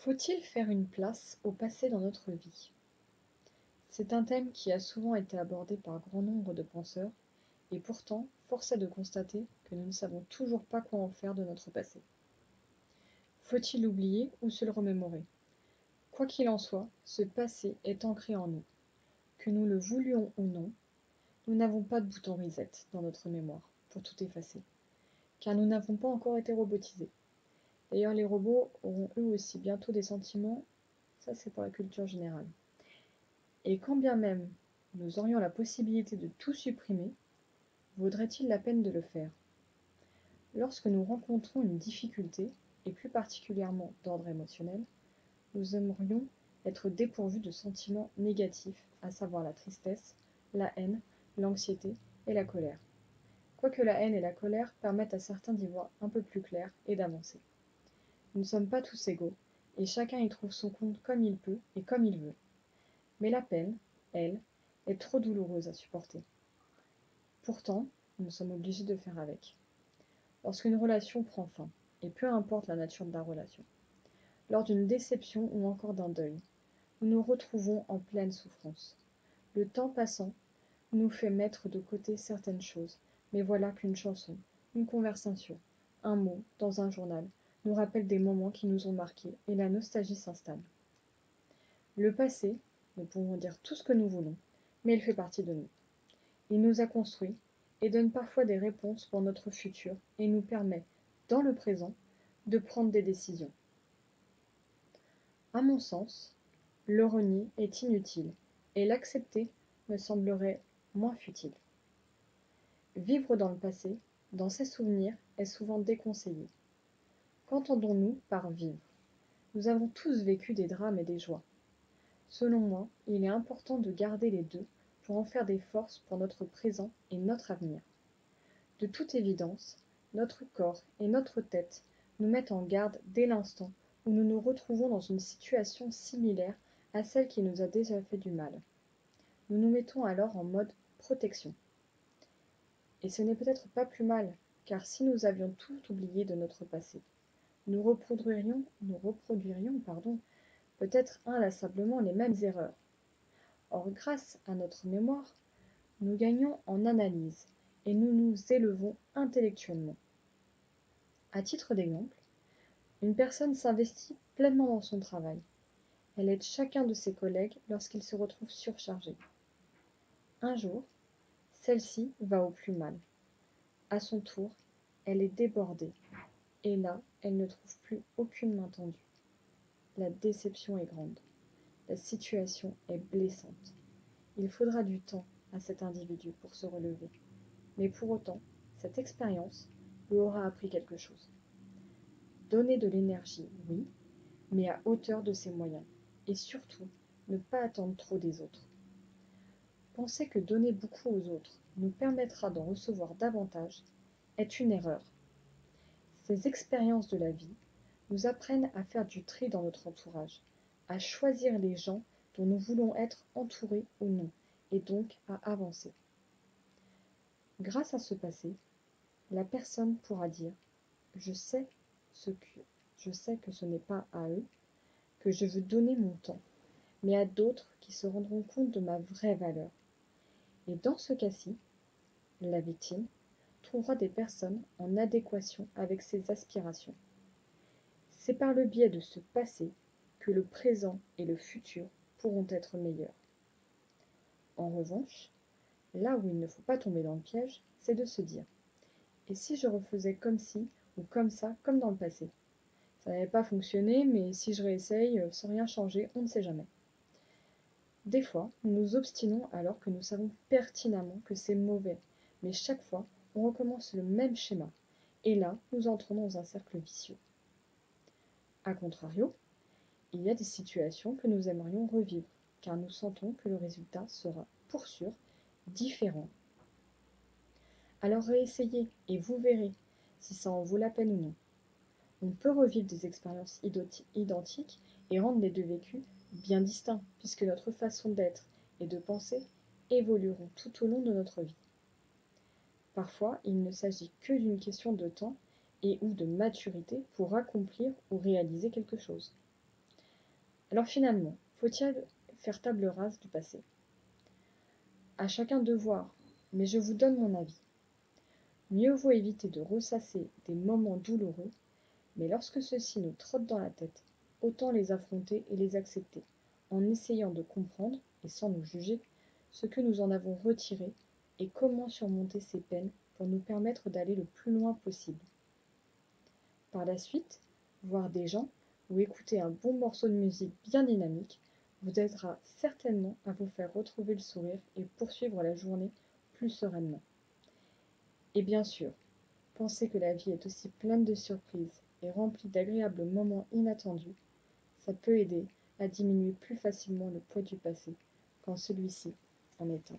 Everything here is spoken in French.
Faut-il faire une place au passé dans notre vie? C'est un thème qui a souvent été abordé par grand nombre de penseurs, et pourtant, force est de constater que nous ne savons toujours pas quoi en faire de notre passé. Faut-il l'oublier ou se le remémorer? Quoi qu'il en soit, ce passé est ancré en nous. Que nous le voulions ou non, nous n'avons pas de bouton reset dans notre mémoire pour tout effacer, car nous n'avons pas encore été robotisés. D'ailleurs, les robots auront eux aussi bientôt des sentiments, ça c'est pour la culture générale. Et quand bien même nous aurions la possibilité de tout supprimer, vaudrait-il la peine de le faire? Lorsque nous rencontrons une difficulté, et plus particulièrement d'ordre émotionnel, nous aimerions être dépourvus de sentiments négatifs, à savoir la tristesse, la haine, l'anxiété et la colère. Quoique la haine et la colère permettent à certains d'y voir un peu plus clair et d'avancer. Nous ne sommes pas tous égaux, et chacun y trouve son compte comme il peut et comme il veut. Mais la peine, elle, est trop douloureuse à supporter. Pourtant, nous sommes obligés de faire avec. Lorsqu'une relation prend fin, et peu importe la nature de la relation, lors d'une déception ou encore d'un deuil, nous nous retrouvons en pleine souffrance. Le temps passant nous fait mettre de côté certaines choses, mais voilà qu'une chanson, une conversation, un mot dans un journal nous rappelle des moments qui nous ont marqués et la nostalgie s'installe. Le passé, nous pouvons dire tout ce que nous voulons, mais il fait partie de nous. Il nous a construits et donne parfois des réponses pour notre futur et nous permet, dans le présent, de prendre des décisions. À mon sens, le renier est inutile et l'accepter me semblerait moins futile. Vivre dans le passé, dans ses souvenirs, est souvent déconseillé. Qu'entendons-nous par vivre? Nous avons tous vécu des drames et des joies. Selon moi, il est important de garder les deux pour en faire des forces pour notre présent et notre avenir. De toute évidence, notre corps et notre tête nous mettent en garde dès l'instant où nous nous retrouvons dans une situation similaire à celle qui nous a déjà fait du mal. Nous nous mettons alors en mode protection. Et ce n'est peut-être pas plus mal, car si nous avions tout oublié de notre passé, nous reproduirions peut-être inlassablement les mêmes erreurs. Or, grâce à notre mémoire, nous gagnons en analyse et nous nous élevons intellectuellement. À titre d'exemple, une personne s'investit pleinement dans son travail. Elle aide chacun de ses collègues lorsqu'il se retrouve surchargé. Un jour, celle-ci va au plus mal. À son tour, elle est débordée. Et là, elle ne trouve plus aucune main tendue. La déception est grande. La situation est blessante. Il faudra du temps à cet individu pour se relever. Mais pour autant, cette expérience lui aura appris quelque chose. Donner de l'énergie, oui, mais à hauteur de ses moyens. Et surtout, ne pas attendre trop des autres. Penser que donner beaucoup aux autres nous permettra d'en recevoir davantage est une erreur. Ces expériences de la vie nous apprennent à faire du tri dans notre entourage, à choisir les gens dont nous voulons être entourés ou non, et donc à avancer. Grâce à ce passé, la personne pourra dire je sais je sais que ce n'est pas à eux que je veux donner mon temps, mais à d'autres qui se rendront compte de ma vraie valeur. Et dans ce cas-ci, la victime trouvera des personnes en adéquation avec ses aspirations. C'est par le biais de ce passé que le présent et le futur pourront être meilleurs. En revanche, là où il ne faut pas tomber dans le piège, c'est de se dire et si je refaisais comme ci ou comme ça, comme dans le passé? Ça n'avait pas fonctionné, mais si je réessaye, sans rien changer, on ne sait jamais. Des fois, nous nous obstinons alors que nous savons pertinemment que c'est mauvais, mais chaque fois, on recommence le même schéma, et là, nous entrons dans un cercle vicieux. A contrario, il y a des situations que nous aimerions revivre, car nous sentons que le résultat sera, pour sûr, différent. Alors réessayez, et vous verrez si ça en vaut la peine ou non. On peut revivre des expériences identiques et rendre les deux vécus bien distincts, puisque notre façon d'être et de penser évolueront tout au long de notre vie. Parfois, il ne s'agit que d'une question de temps et ou de maturité pour accomplir ou réaliser quelque chose. Alors finalement, faut-il faire table rase du passé? À chacun de voir, mais je vous donne mon avis. Mieux vaut éviter de ressasser des moments douloureux, mais lorsque ceux-ci nous trottent dans la tête, autant les affronter et les accepter, en essayant de comprendre, et sans nous juger, ce que nous en avons retiré et comment surmonter ces peines pour nous permettre d'aller le plus loin possible. Par la suite, voir des gens ou écouter un bon morceau de musique bien dynamique vous aidera certainement à vous faire retrouver le sourire et poursuivre la journée plus sereinement. Et bien sûr, pensez que la vie est aussi pleine de surprises et remplie d'agréables moments inattendus. Ça peut aider à diminuer plus facilement le poids du passé quand celui-ci en est un.